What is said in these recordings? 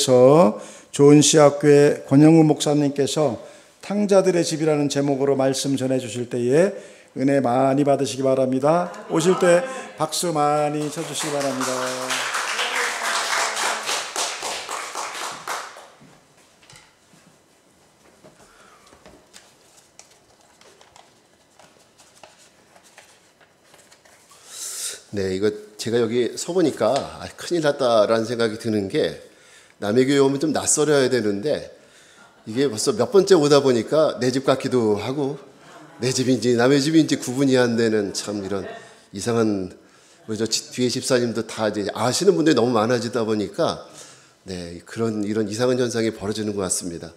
이어서 좋은시학교회 권영우 목사님께서 탕자들의 집이라는 제목으로 말씀 전해 주실 때에 은혜 많이 받으시기 바랍니다. 오실 때 박수 많이 쳐주시기 바랍니다. 네, 이거 제가 여기 서보니까 큰일 났다라는 생각이 드는 게, 남의 교회 오면 좀 낯설어야 되는데 이게 벌써 몇 번째 오다 보니까 내 집 같기도 하고 내 집인지 남의 집인지 구분이 안 되는 참 이런 이상한, 저 뒤에 집사님도 다 이제 아시는 분들이 너무 많아지다 보니까 네, 이런 이상한 현상이 벌어지는 것 같습니다.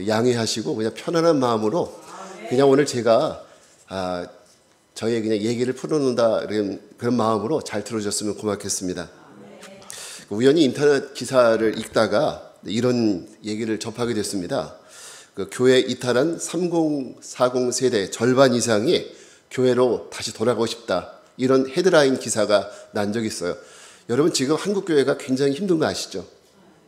양해하시고 그냥 편안한 마음으로 그냥 오늘 제가 저의 그냥 얘기를 풀어놓는다 그런 마음으로 잘 들어주셨으면 고맙겠습니다. 우연히 인터넷 기사를 읽다가 이런 얘기를 접하게 됐습니다. 교회 이탈한 3040 세대 절반 이상이 교회로 다시 돌아가고 싶다, 이런 헤드라인 기사가 난 적이 있어요. 여러분, 지금 한국 교회가 굉장히 힘든 거 아시죠?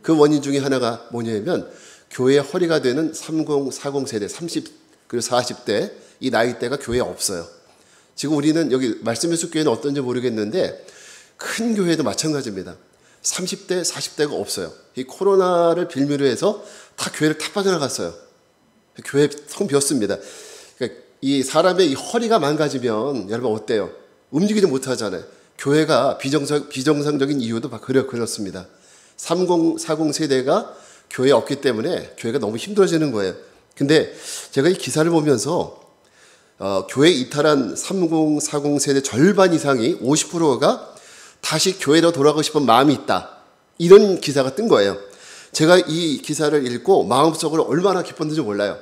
그 원인 중에 하나가 뭐냐면 교회의 허리가 되는 3040 세대, 30 그리고 40대 이 나이대가 교회에 없어요. 지금 우리는 여기 말씀예수 교회는 어떤지 모르겠는데 큰 교회도 마찬가지입니다. 30대, 40대가 없어요. 이 코로나를 빌미로 해서 다 교회를 다 빠져나갔어요. 교회 텅 비었습니다. 그러니까 이 사람의 이 허리가 망가지면 여러분 어때요? 움직이지 못하잖아요. 교회가 비정상적인 이유도 그렇습니다. 3040 세대가 교회에 없기 때문에 교회가 너무 힘들어지는 거예요. 근데 제가 이 기사를 보면서 교회 이탈한 3040 세대 절반 이상이 50%가 다시 교회로 돌아가고 싶은 마음이 있다, 이런 기사가 뜬 거예요. 제가 이 기사를 읽고 마음속으로 얼마나 기뻤는지 몰라요.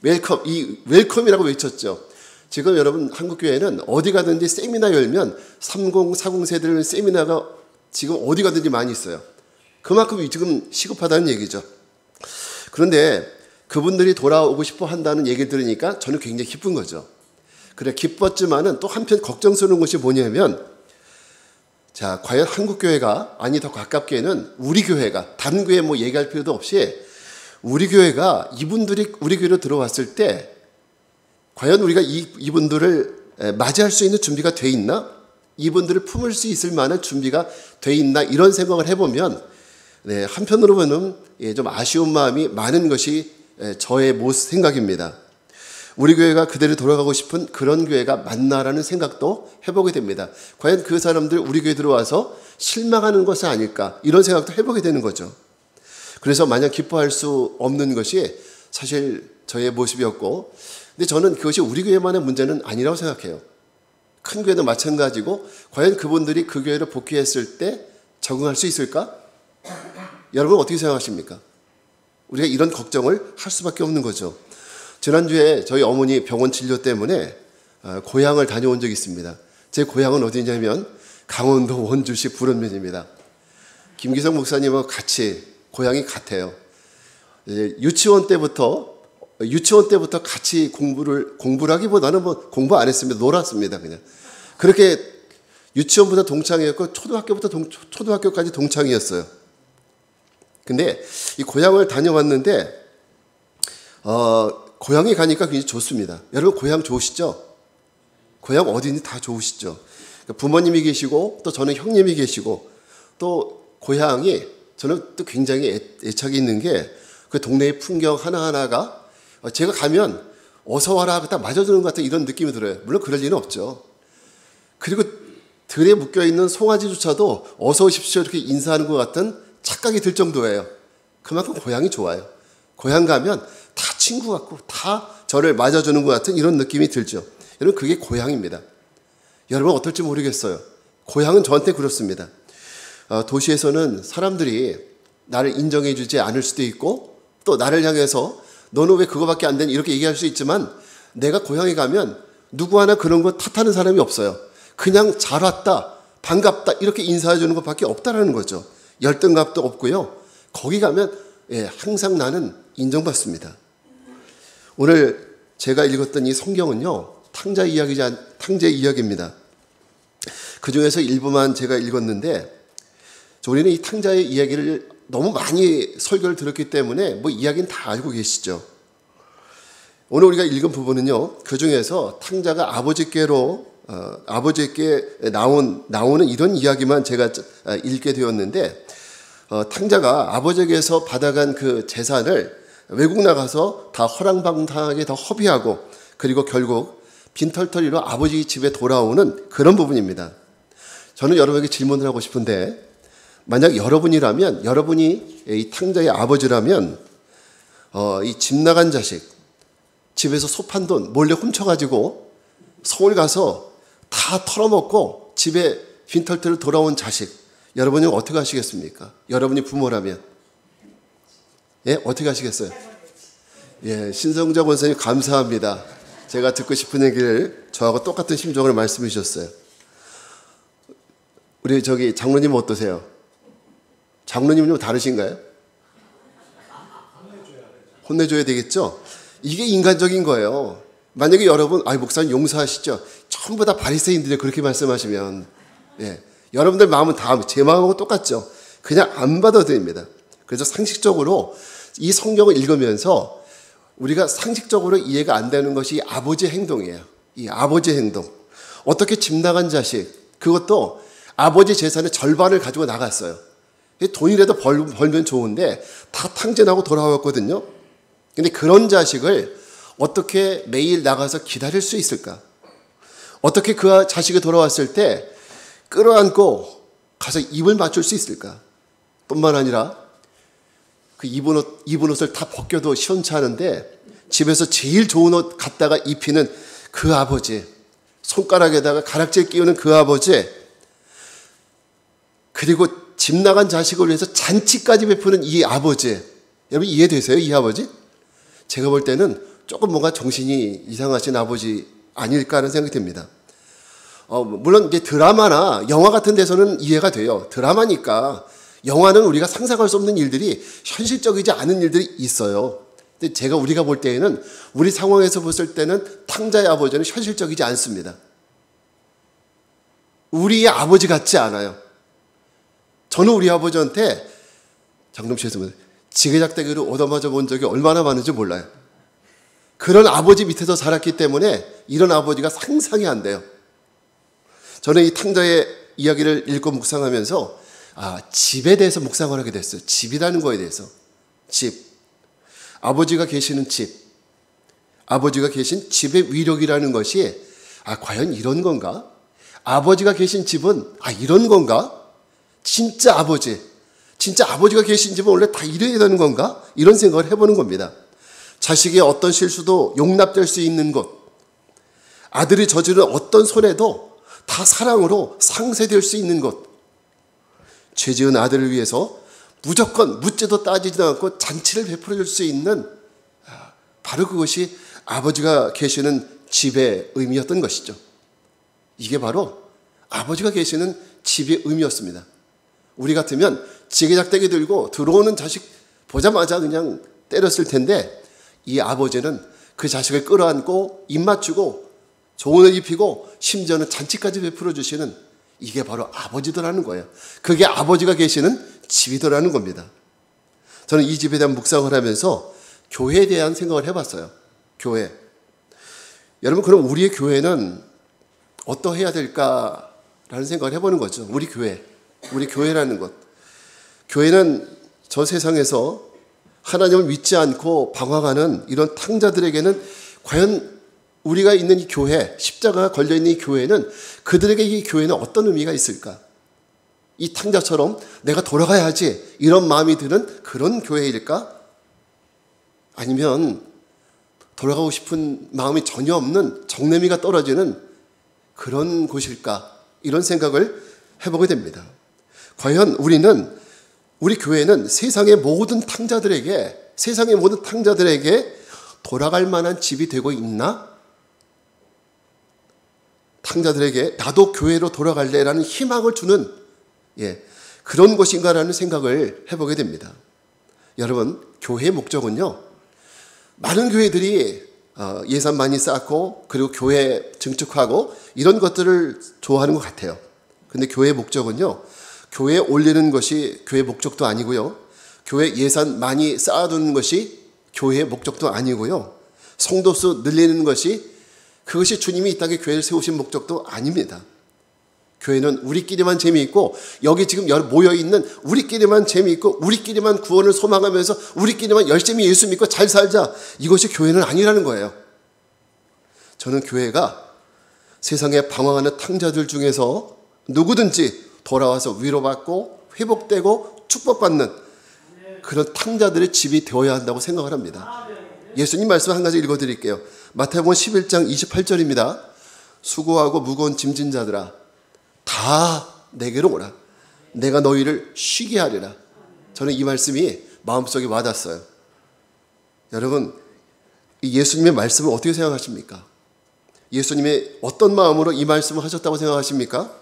웰컴이라고 외쳤죠. 지금 여러분 한국교회는 어디 가든지 세미나 열면 3040 세대들 세미나가 지금 어디 가든지 많이 있어요. 그만큼 지금 시급하다는 얘기죠. 그런데 그분들이 돌아오고 싶어 한다는 얘기를 들으니까 저는 굉장히 기쁜 거죠. 그래, 기뻤지만은 또 한편 걱정스러운 것이 뭐냐면, 자, 과연 한국교회가, 아니 더 가깝게는 우리 교회가, 다른 교회 뭐 얘기할 필요도 없이 우리 교회가 이분들이 우리 교회로 들어왔을 때 과연 우리가 이분들을 맞이할 수 있는 준비가 돼 있나? 이분들을 품을 수 있을 만한 준비가 돼 있나? 이런 생각을 해보면 네, 한편으로 보면 좀 아쉬운 마음이 많은 것이 저의 생각입니다. 우리 교회가 그대로 돌아가고 싶은 그런 교회가 맞나라는 생각도 해보게 됩니다. 과연 그 사람들 우리 교회 들어와서 실망하는 것이 아닐까, 이런 생각도 해보게 되는 거죠. 그래서 마냥 기뻐할 수 없는 것이 사실 저의 모습이었고, 근데 저는 그것이 우리 교회만의 문제는 아니라고 생각해요. 큰 교회도 마찬가지고, 과연 그분들이 그 교회로 복귀했을 때 적응할 수 있을까? 여러분 어떻게 생각하십니까? 우리가 이런 걱정을 할 수밖에 없는 거죠. 지난주에 저희 어머니 병원 진료 때문에 고향을 다녀온 적이 있습니다. 제 고향은 어디냐면 강원도 원주시 부른면입니다. 김기성 목사님하고 같이 고향이 같아요. 유치원 때부터 같이 공부를 하기보다는 뭐 공부 안 했습니다. 놀았습니다. 그냥 그렇게 유치원부터 동창이었고 초등학교까지 동창이었어요. 근데 이 고향을 다녀왔는데 고향에 가니까 굉장히 좋습니다. 여러분 고향 좋으시죠? 고향 어디니 다 좋으시죠? 부모님이 계시고 또 저는 형님이 계시고 또 고향이 저는 또 굉장히 애착이 있는 게 그 동네의 풍경 하나하나가 제가 가면 어서 와라 딱 맞아주는 것 같은 이런 느낌이 들어요. 물론 그럴 리는 없죠. 그리고 들에 묶여있는 송아지조차도 어서 오십시오 이렇게 인사하는 것 같은 착각이 들 정도예요. 그만큼 고향이 좋아요. 고향 가면 다 친구 같고 다 저를 맞아주는 것 같은 이런 느낌이 들죠. 여러분 그게 고향입니다. 여러분 어떨지 모르겠어요. 고향은 저한테 그렇습니다. 도시에서는 사람들이 나를 인정해 주지 않을 수도 있고 또 나를 향해서 너는 왜 그거밖에 안 되니 이렇게 얘기할 수 있지만, 내가 고향에 가면 누구 하나 그런 거 탓하는 사람이 없어요. 그냥 잘 왔다, 반갑다 이렇게 인사해 주는 것밖에 없다라는 거죠. 열등감도 없고요. 거기 가면 항상 나는 인정받습니다. 오늘 제가 읽었던 이 성경은요, 탕자 이야기입니다. 그 중에서 일부만 제가 읽었는데, 우리는 이 탕자의 이야기를 너무 많이 설교를 들었기 때문에 뭐 이야기는 다 알고 계시죠. 오늘 우리가 읽은 부분은요, 그 중에서 탕자가 아버지께 나오는 이런 이야기만 제가 읽게 되었는데, 탕자가 아버지에게서 받아간 그 재산을 외국 나가서 다 허랑방탕하게 다 허비하고, 그리고 결국 빈털터리로 아버지 집에 돌아오는 그런 부분입니다. 저는 여러분에게 질문을 하고 싶은데, 만약 여러분이 이 탕자의 아버지라면, 이 집 나간 자식, 집에서 소판 돈 몰래 훔쳐가지고 서울 가서 다 털어먹고 집에 빈털터리로 돌아온 자식, 여러분이 어떻게 하시겠습니까? 여러분이 부모라면. 예, 어떻게 하시겠어요? 예, 신성자 권사님 감사합니다. 제가 듣고 싶은 얘기를 저하고 똑같은 심정으로 말씀해 주셨어요. 우리 장로님 어떠세요? 장로님은 좀 다르신가요? 혼내줘야 되겠죠? 이게 인간적인 거예요. 만약에 여러분, 목사님 용서하시죠? 전부 다 바리새인들이 그렇게 말씀하시면, 예, 여러분들 마음은 다 제 마음하고 똑같죠? 그냥 안 받아도 됩니다. 그래서 상식적으로 이 성경을 읽으면서 우리가 상식적으로 이해가 안 되는 것이 아버지의 행동이에요. 이 아버지의 행동. 어떻게 집 나간 자식, 그것도 아버지 재산의 절반을 가지고 나갔어요. 돈이라도 벌면 좋은데 다 탕진하고 돌아왔거든요. 근데 그런 자식을 어떻게 매일 나가서 기다릴 수 있을까? 어떻게 그 자식이 돌아왔을 때 끌어안고 가서 입을 맞출 수 있을까? 뿐만 아니라 그 입은 옷을 다 벗겨도 시원찮은데 집에서 제일 좋은 옷 갖다가 입히는 그 아버지, 손가락에다가 가락질 끼우는 그 아버지, 그리고 집 나간 자식을 위해서 잔치까지 베푸는 이 아버지, 여러분 이해되세요? 이 아버지? 제가 볼 때는 조금 뭔가 정신이 이상하신 아버지 아닐까 하는 생각이 듭니다. 물론 이제 드라마나 영화 같은 데서는 이해가 돼요. 드라마니까. 영화는 우리가 상상할 수 없는 일들이, 현실적이지 않은 일들이 있어요. 근데 우리가 볼 때에는, 우리 상황에서 봤을 때는 탕자의 아버지는 현실적이지 않습니다. 우리의 아버지 같지 않아요. 저는 우리 아버지한테, 장놈씨에서 지게작대기를 얻어맞아 본 적이 얼마나 많은지 몰라요. 그런 아버지 밑에서 살았기 때문에 이런 아버지가 상상이 안 돼요. 저는 이 탕자의 이야기를 읽고 묵상하면서 집에 대해서 묵상을 하게 됐어요. 집이라는 거에 대해서. 집. 아버지가 계시는 집. 아버지가 계신 집의 위력이라는 것이 과연 이런 건가? 아버지가 계신 집은 이런 건가? 진짜 아버지가 계신 집은 원래 다 이래야 되는 건가? 이런 생각을 해보는 겁니다. 자식의 어떤 실수도 용납될 수 있는 곳, 아들이 저지른 어떤 손해도 다 사랑으로 상쇄될 수 있는 곳, 죄 지은 아들을 위해서 무조건 묻지도 따지지도 않고 잔치를 베풀어 줄 수 있는, 바로 그것이 아버지가 계시는 집의 의미였던 것이죠. 이게 바로 아버지가 계시는 집의 의미였습니다. 우리 같으면 지게작대기 들고 들어오는 자식 보자마자 그냥 때렸을 텐데, 이 아버지는 그 자식을 끌어안고 입 맞추고 좋은 옷 입히고 심지어는 잔치까지 베풀어 주시는, 이게 바로 아버지더라는 거예요. 그게 아버지가 계시는 집이더라는 겁니다. 저는 이 집에 대한 묵상을 하면서 교회에 대한 생각을 해봤어요. 교회. 여러분, 그럼 우리의 교회는 어떠해야 될까라는 생각을 해보는 거죠. 우리 교회라는 것. 교회는 저 세상에서 하나님을 믿지 않고 방황하는 이런 탕자들에게는 과연 우리가 있는 이 교회, 십자가가 걸려있는 이 교회는, 그들에게 이 교회는 어떤 의미가 있을까? 이 탕자처럼 내가 돌아가야지 이런 마음이 드는 그런 교회일까? 아니면 돌아가고 싶은 마음이 전혀 없는 정내미가 떨어지는 그런 곳일까? 이런 생각을 해보게 됩니다. 과연 우리 교회는 세상의 모든 탕자들에게 돌아갈 만한 집이 되고 있나? 탕자들에게 나도 교회로 돌아갈래라는 희망을 주는 그런 곳인가라는 생각을 해보게 됩니다. 여러분, 교회의 목적은요, 많은 교회들이 예산 많이 쌓고 그리고 교회 증축하고 이런 것들을 좋아하는 것 같아요. 근데 교회의 목적은요, 교회에 올리는 것이 교회의 목적도 아니고요, 교회 예산 많이 쌓아두는 것이 교회의 목적도 아니고요. 성도수 늘리는 것이 그것이 주님이 이 땅에 교회를 세우신 목적도 아닙니다. 교회는 우리끼리만 재미있고 여기 지금 모여있는 우리끼리만 재미있고 우리끼리만 구원을 소망하면서 우리끼리만 열심히 예수 믿고 잘 살자. 이것이 교회는 아니라는 거예요. 저는 교회가 세상에 방황하는 탕자들 중에서 누구든지 돌아와서 위로받고 회복되고 축복받는 그런 탕자들의 집이 되어야 한다고 생각을 합니다. 예수님 말씀 한 가지 읽어드릴게요. 마태복음 11장 28절입니다. 수고하고 무거운 짐진 자들아 다 내게로 오라. 내가 너희를 쉬게 하리라. 저는 이 말씀이 마음속에 와닿았어요. 여러분, 이 예수님의 말씀을 어떻게 생각하십니까? 예수님의 어떤 마음으로 이 말씀을 하셨다고 생각하십니까?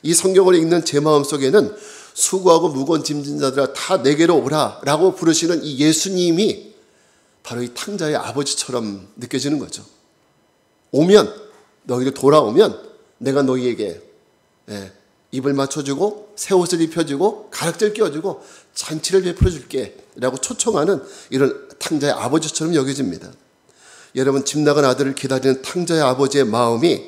이 성경을 읽는 제 마음속에는 수고하고 무거운 짐진 자들아 다 내게로 오라 라고 부르시는 이 예수님이 바로 이 탕자의 아버지처럼 느껴지는 거죠. 오면, 너희들 돌아오면 내가 너희에게 입을 맞춰주고 새 옷을 입혀주고 가락질 끼워주고 잔치를 베풀어줄게 라고 초청하는 이런 탕자의 아버지처럼 여겨집니다. 여러분, 집 나간 아들을 기다리는 탕자의 아버지의 마음이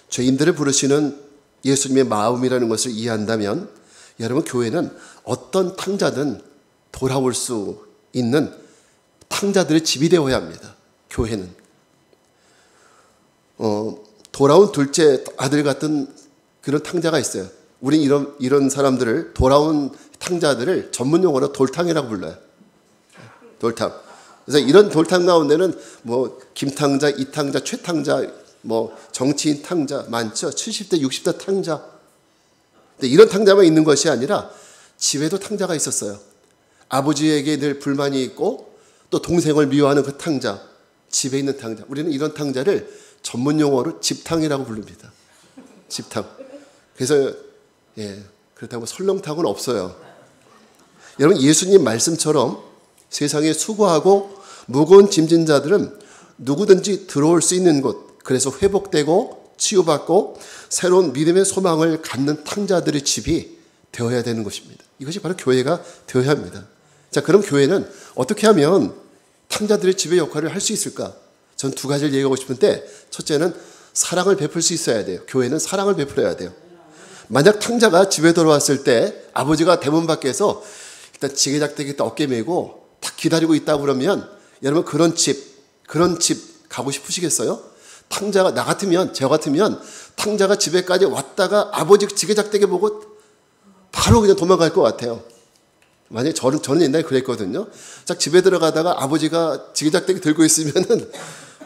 죄인들을 부르시는 예수님의 마음이라는 것을 이해한다면 여러분, 교회는 어떤 탕자든 돌아올 수 있는 탕자들의 집이 되어야 합니다. 교회는 돌아온 둘째 아들 같은 그런 탕자가 있어요. 우린 이런 사람들을, 돌아온 탕자들을 전문 용어로 돌탕이라고 불러요. 돌탕. 그래서 이런 돌탕 가운데는 뭐 김탕자, 이탕자, 최탕자, 뭐 정치인 탕자 많죠. 70대, 60대 탕자. 근데 이런 탕자만 있는 것이 아니라 집에도 탕자가 있었어요. 아버지에게 늘 불만이 있고 또 동생을 미워하는 그 탕자, 집에 있는 탕자. 우리는 이런 탕자를 전문 용어로 집탕이라고 부릅니다. 집탕. 그래서 그렇다고 설렁탕은 없어요. 여러분, 예수님 말씀처럼 세상에 수고하고 무거운 짐진 자들은 누구든지 들어올 수 있는 곳, 그래서 회복되고 치유받고 새로운 믿음의 소망을 갖는 탕자들의 집이 되어야 되는 것입니다. 이것이 바로 교회가 되어야 합니다. 자, 그럼 교회는 어떻게 하면 탕자들의 집의 역할을 할 수 있을까? 전 두 가지를 얘기하고 싶은데, 첫째는 사랑을 베풀 수 있어야 돼요. 교회는 사랑을 베풀어야 돼요. 만약 탕자가 집에 들어왔을 때 아버지가 대문 밖에서 일단 지게작대기 어깨 메고 딱 기다리고 있다 그러면 여러분, 그런 집 가고 싶으시겠어요? 탕자가, 저 같으면 탕자가 집에까지 왔다가 아버지 지게작대기 보고 바로 그냥 도망갈 것 같아요. 만약에 저는 옛날에 그랬거든요. 딱 집에 들어가다가 아버지가 지게작대기 들고 있으면은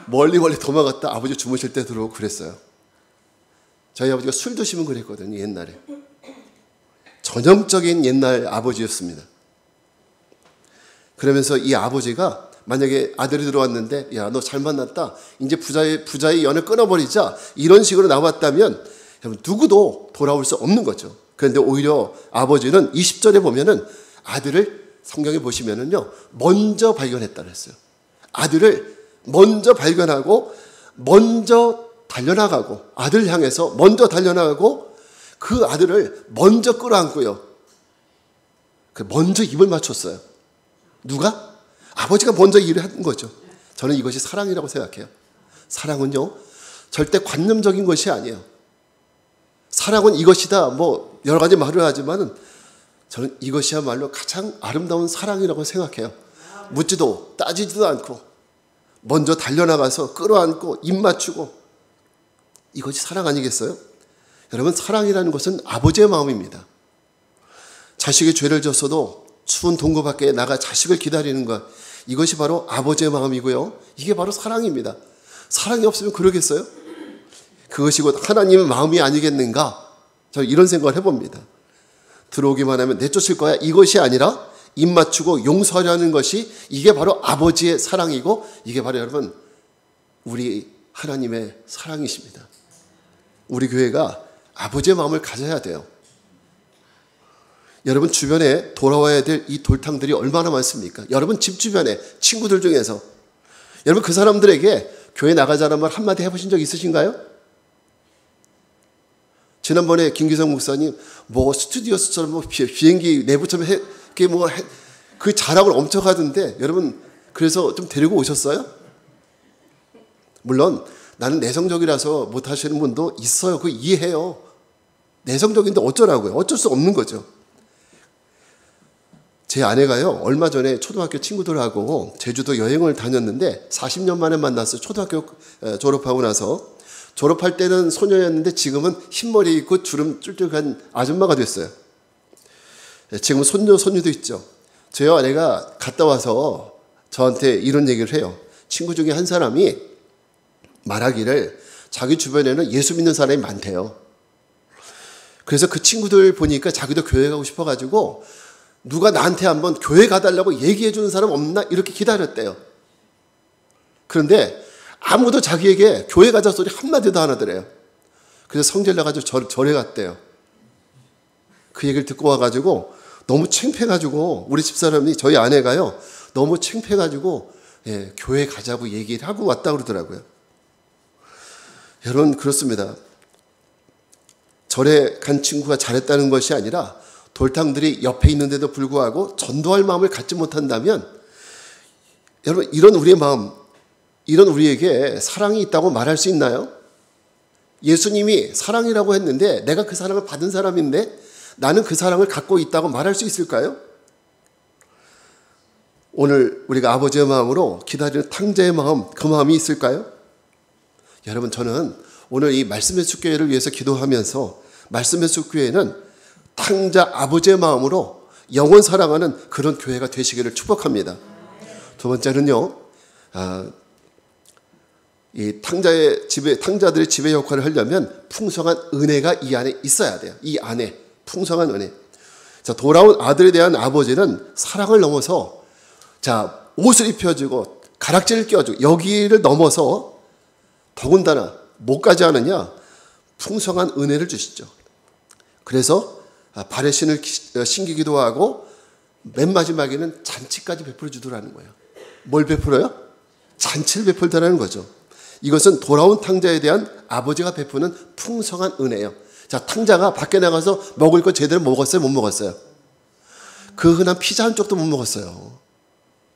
멀리 도망갔다 아버지 주무실 때 들어오고 그랬어요. 저희 아버지가 술 드시면 그랬거든요, 옛날에. 전형적인 옛날 아버지였습니다. 그러면서 이 아버지가 만약에 아들이 들어왔는데, 야, 너 잘 만났다. 이제 부자의 연을 끊어버리자. 이런 식으로 나왔다면 여러분, 누구도 돌아올 수 없는 거죠. 그런데 오히려 아버지는 20절에 보면은 아들을, 성경에 보시면은요, 먼저 발견했다 그랬어요. 아들을 먼저 발견하고 먼저 달려나가고, 아들을 향해서 먼저 달려나가고 그 아들을 먼저 끌어안고요. 먼저 입을 맞췄어요. 누가? 아버지가 먼저 일을 한 거죠. 저는 이것이 사랑이라고 생각해요. 사랑은요, 절대 관념적인 것이 아니에요. 사랑은 이것이다, 뭐 여러 가지 말을 하지만은 저는 이것이야말로 가장 아름다운 사랑이라고 생각해요. 묻지도 따지지도 않고 먼저 달려나가서 끌어안고 입 맞추고, 이것이 사랑 아니겠어요? 여러분, 사랑이라는 것은 아버지의 마음입니다. 자식이 죄를 졌어도 추운 동거 밖에 나가 자식을 기다리는 것, 이것이 바로 아버지의 마음이고요. 이게 바로 사랑입니다. 사랑이 없으면 그러겠어요? 그것이 곧 하나님의 마음이 아니겠는가? 저는 이런 생각을 해봅니다. 들어오기만 하면 내쫓을 거야, 이것이 아니라 입 맞추고 용서하려는 것이, 이게 바로 아버지의 사랑이고, 이게 바로 여러분 우리 하나님의 사랑이십니다. 우리 교회가 아버지의 마음을 가져야 돼요. 여러분 주변에 돌아와야 될 이 돌탕들이 얼마나 많습니까? 여러분 집 주변에 친구들 중에서 여러분 그 사람들에게 교회 나가자는 말 한마디 해보신 적 있으신가요? 지난번에 김기성 목사님 뭐 스튜디오처럼 뭐 비행기 내부처럼 그게 뭐 그 자랑을 엄청 하던데 여러분 그래서 좀 데리고 오셨어요? 물론 나는 내성적이라서 못 하시는 분도 있어요. 그거 이해해요. 내성적인데 어쩌라고요? 어쩔 수 없는 거죠. 제 아내가요, 얼마 전에 초등학교 친구들하고 제주도 여행을 다녔는데 40년 만에 만났어요. 초등학교 졸업하고 나서. 졸업할 때는 소녀였는데 지금은 흰머리 있고 주름 쫄쫄한 아줌마가 됐어요. 지금은 손녀, 손녀도 있죠. 저희 아내가 갔다 와서 저한테 이런 얘기를 해요. 친구 중에 한 사람이 말하기를 자기 주변에는 예수 믿는 사람이 많대요. 그래서 그 친구들 보니까 자기도 교회 가고 싶어가지고 누가 나한테 한번 교회 가달라고 얘기해 주는 사람 없나? 이렇게 기다렸대요. 그런데 아무도 자기에게 교회 가자 소리 한마디도 안 하더래요. 그래서 성질 나가지고 절에 갔대요. 그 얘기를 듣고 와가지고 너무 창피해가지고 우리 집사람이 저희 아내가요 너무 창피해가지고 교회 가자고 얘기를 하고 왔다 그러더라고요. 여러분 그렇습니다. 절에 간 친구가 잘했다는 것이 아니라 돌탕들이 옆에 있는데도 불구하고 전도할 마음을 갖지 못한다면 여러분 이런 우리의 마음, 이런 우리에게 사랑이 있다고 말할 수 있나요? 예수님이 사랑이라고 했는데 내가 그 사랑을 받은 사람인데 나는 그 사랑을 갖고 있다고 말할 수 있을까요? 오늘 우리가 아버지의 마음으로 기다리는 탕자의 마음, 그 마음이 있을까요? 여러분 저는 오늘 이 말씀의 숲교회를 위해서 기도하면서 말씀의 숲교회는 탕자 아버지의 마음으로 영원 사랑하는 그런 교회가 되시기를 축복합니다. 두 번째는요, 이 탕자들의 지배 역할을 하려면 풍성한 은혜가 이 안에 있어야 돼요. 이 안에 풍성한 은혜. 자, 돌아온 아들에 대한 아버지는 사랑을 넘어서 자, 옷을 입혀주고 가락지를 껴주고 여기를 넘어서 더군다나 뭐까지 하느냐? 풍성한 은혜를 주시죠. 그래서 발에 신을 신기기도 하고 맨 마지막에는 잔치까지 베풀어 주더라는 거예요. 뭘 베풀어요? 잔치를 베풀더라는 거죠. 이것은 돌아온 탕자에 대한 아버지가 베푸는 풍성한 은혜예요. 자, 탕자가 밖에 나가서 먹을 거 제대로 먹었어요? 못 먹었어요? 그 흔한 피자 한 쪽도 못 먹었어요.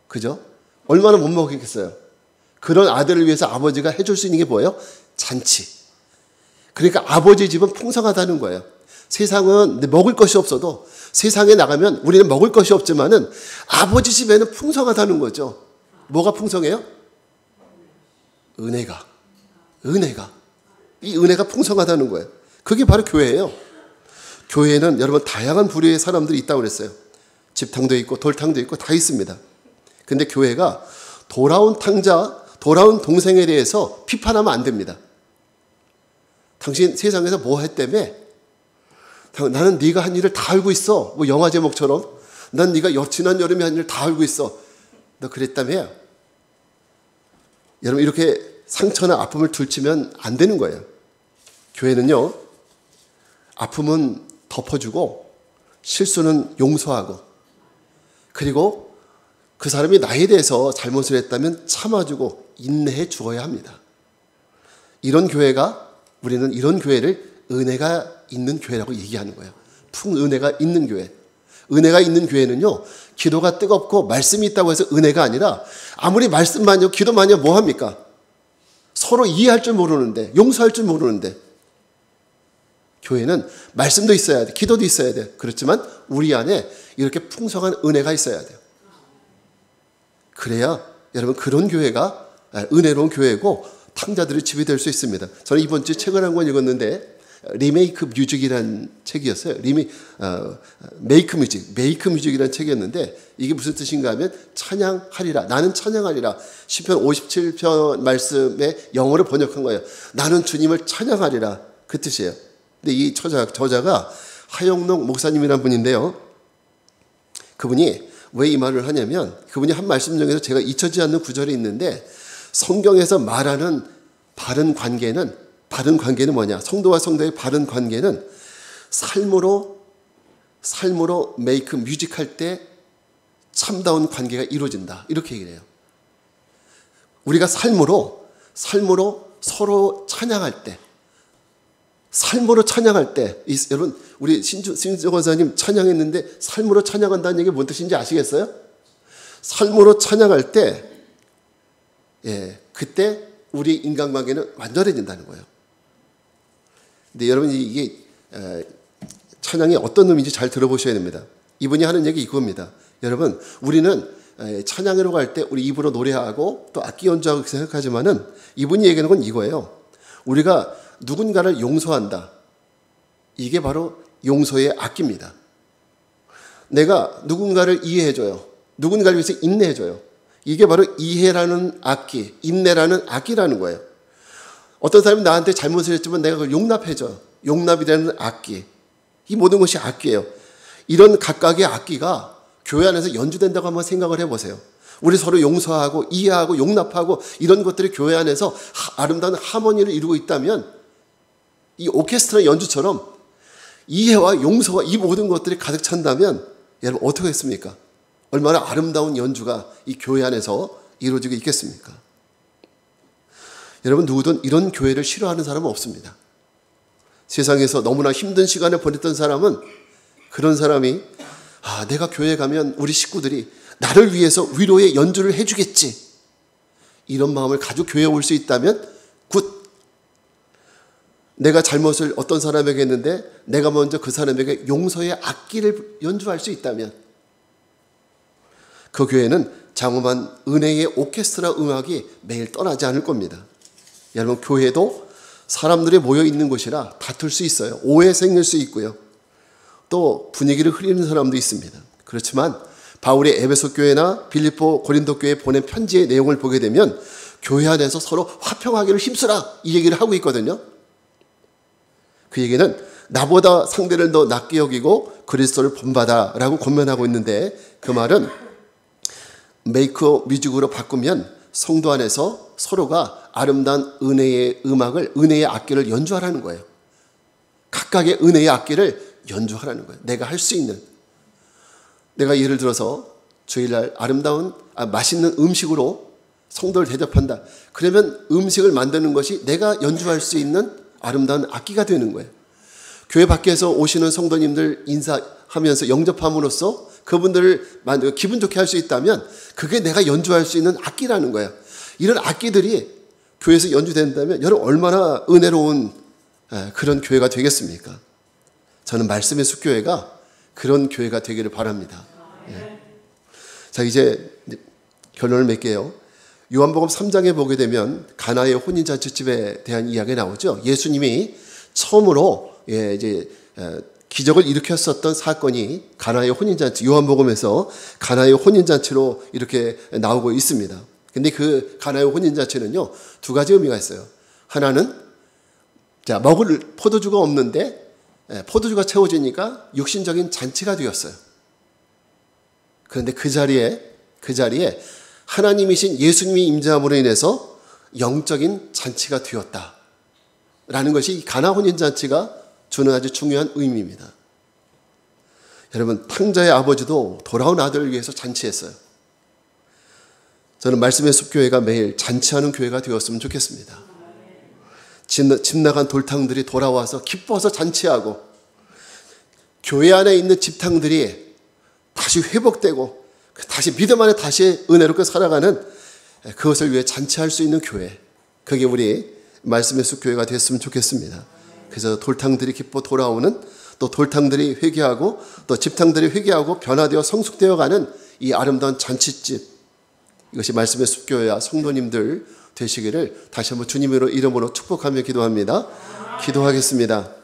그죠? 얼마나 못 먹겠어요? 그런 아들을 위해서 아버지가 해줄 수 있는 게 뭐예요? 잔치. 그러니까 아버지 집은 풍성하다는 거예요. 세상은 먹을 것이 없어도 세상에 나가면 우리는 먹을 것이 없지만은 아버지 집에는 풍성하다는 거죠. 뭐가 풍성해요? 은혜가. 이 은혜가 풍성하다는 거예요. 그게 바로 교회예요. 교회에는 여러분 다양한 부류의 사람들이 있다고 그랬어요. 집탕도 있고 돌탕도 있고 다 있습니다. 근데 교회가 돌아온 탕자, 돌아온 동생에 대해서 비판하면 안 됩니다. 당신 세상에서 뭐 했다며? 나는 네가 한 일을 다 알고 있어. 뭐 영화 제목처럼. 난 네가 지난 여름에 한 일을 다 알고 있어. 너 그랬다며? 여러분 이렇게 상처나 아픔을 둘치면 안 되는 거예요. 교회는요. 아픔은 덮어주고 실수는 용서하고 그리고 그 사람이 나에 대해서 잘못을 했다면 참아주고 인내해 주어야 합니다. 이런 교회가 우리는 이런 교회를 은혜가 있는 교회라고 얘기하는 거예요. 풍은혜가 있는 교회. 은혜가 있는 교회는요. 기도가 뜨겁고 말씀이 있다고 해서 은혜가 아니라 아무리 말씀 많이 기도 많이 뭐 합니까? 서로 이해할 줄 모르는데 용서할 줄 모르는데 교회는 말씀도 있어야 돼. 기도도 있어야 돼. 그렇지만 우리 안에 이렇게 풍성한 은혜가 있어야 돼요. 그래야 여러분 그런 교회가 은혜로운 교회고 탕자들의 집이 될 수 있습니다. 저는 이번 주에 책을 한 권 읽었는데 리메이크 뮤직이라는 책이었어요. 메이크 뮤직이라는 책이었는데 이게 무슨 뜻인가 하면 찬양하리라. 나는 찬양하리라. 시편 57편 말씀에 영어로 번역한 거예요. 나는 주님을 찬양하리라. 그 뜻이에요. 근데 이 저자가 하영록 목사님이라는 분인데요. 그분이 왜 이 말을 하냐면 그분이 한 말씀 중에서 제가 잊혀지지 않는 구절이 있는데 성경에서 말하는 바른 관계는 뭐냐? 성도와 성도의 바른 관계는 삶으로 메이크 뮤직 할 때 참다운 관계가 이루어진다. 이렇게 얘기를 해요. 우리가 삶으로 서로 찬양할 때 삶으로 찬양할 때, 여러분, 우리 신주 권사님 찬양했는데 삶으로 찬양한다는 얘기 뭔 뜻인지 아시겠어요? 삶으로 찬양할 때, 그때 우리 인간관계는 완전해진다는 거예요. 근데 여러분, 이게 찬양이 어떤 의미인지 잘 들어보셔야 됩니다. 이분이 하는 얘기 이겁니다. 여러분, 우리는 찬양으로 갈 때 우리 입으로 노래하고 또 악기 연주하고 생각하지만은 이분이 얘기하는 건 이거예요. 우리가 누군가를 용서한다. 이게 바로 용서의 악기입니다. 내가 누군가를 이해해줘요. 누군가를 위해서 인내해줘요. 이게 바로 이해라는 악기, 인내라는 악기라는 거예요. 어떤 사람이 나한테 잘못을 했지만 내가 그걸 용납해줘요. 용납이라는 악기. 이 모든 것이 악기예요. 이런 각각의 악기가 교회 안에서 연주된다고 한번 생각을 해보세요. 우리 서로 용서하고 이해하고 용납하고 이런 것들이 교회 안에서 아름다운 하모니를 이루고 있다면 이 오케스트라 연주처럼 이해와 용서와 이 모든 것들이 가득 찬다면 여러분 어떻게 했습니까? 얼마나 아름다운 연주가 이 교회 안에서 이루어지고 있겠습니까? 여러분 누구든 이런 교회를 싫어하는 사람은 없습니다. 세상에서 너무나 힘든 시간을 보냈던 사람은 그런 사람이 내가 교회에 가면 우리 식구들이 나를 위해서 위로의 연주를 해주겠지. 이런 마음을 가지고 교회에 올 수 있다면 굿. 내가 잘못을 어떤 사람에게 했는데 내가 먼저 그 사람에게 용서의 악기를 연주할 수 있다면 그 교회는 장엄한 은혜의 오케스트라 음악이 매일 떠나지 않을 겁니다. 여러분 교회도 사람들이 모여 있는 곳이라 다툴 수 있어요. 오해 생길 수 있고요. 또 분위기를 흐리는 사람도 있습니다. 그렇지만 바울이 에베소 교회나 빌립보 고린도 교회에 보낸 편지의 내용을 보게 되면 교회 안에서 서로 화평하기를 힘쓰라 이 얘기를 하고 있거든요. 그 얘기는 나보다 상대를 더 낮게 여기고 그리스도를 본받아라고 권면하고 있는데 그 말은 메이크 뮤직으로 바꾸면 성도 안에서 서로가 아름다운 은혜의 음악을 은혜의 악기를 연주하라는 거예요. 각각의 은혜의 악기를 연주하라는 거예요. 내가 할 수 있는. 내가 예를 들어서 주일날 아름다운 맛있는 음식으로 성도를 대접한다. 그러면 음식을 만드는 것이 내가 연주할 수 있는 아름다운 악기가 되는 거예요. 교회 밖에서 오시는 성도님들 인사하면서 영접함으로써 그분들을 기분 좋게 할 수 있다면 그게 내가 연주할 수 있는 악기라는 거예요. 이런 악기들이 교회에서 연주된다면 여러분 얼마나 은혜로운 그런 교회가 되겠습니까? 저는 말씀의 숲교회가 그런 교회가 되기를 바랍니다. 자, 이제 결론을 맺게요. 요한복음 3장에 보게 되면 가나의 혼인잔치집에 대한 이야기가 나오죠. 예수님이 처음으로 이제 기적을 일으켰었던 사건이 가나의 혼인잔치, 요한복음에서 가나의 혼인잔치로 이렇게 나오고 있습니다. 근데 그 가나의 혼인잔치는요, 두 가지 의미가 있어요. 하나는 먹을 포도주가 없는데 포도주가 채워지니까 육신적인 잔치가 되었어요. 그런데 그 자리에 하나님이신 예수님이 임재함으로 인해서 영적인 잔치가 되었다라는 것이 가나 혼인잔치가 주는 아주 중요한 의미입니다. 여러분 탕자의 아버지도 돌아온 아들을 위해서 잔치했어요. 저는 말씀의 숲교회가 매일 잔치하는 교회가 되었으면 좋겠습니다. 집 나간 돌탕들이 돌아와서 기뻐서 잔치하고 교회 안에 있는 집탕들이 다시 회복되고 다시 믿음 안에 다시 은혜롭게 살아가는 그것을 위해 잔치할 수 있는 교회, 그게 우리 말씀의 숲교회가 됐으면 좋겠습니다. 그래서 돌탕들이 기뻐 돌아오는, 또 돌탕들이 회개하고 또 집탕들이 회개하고 변화되어 성숙되어 가는 이 아름다운 잔치집, 이것이 말씀의 숲교회와 성도님들 되시기를 다시 한번 주님의 이름으로 축복하며 기도합니다. 기도하겠습니다.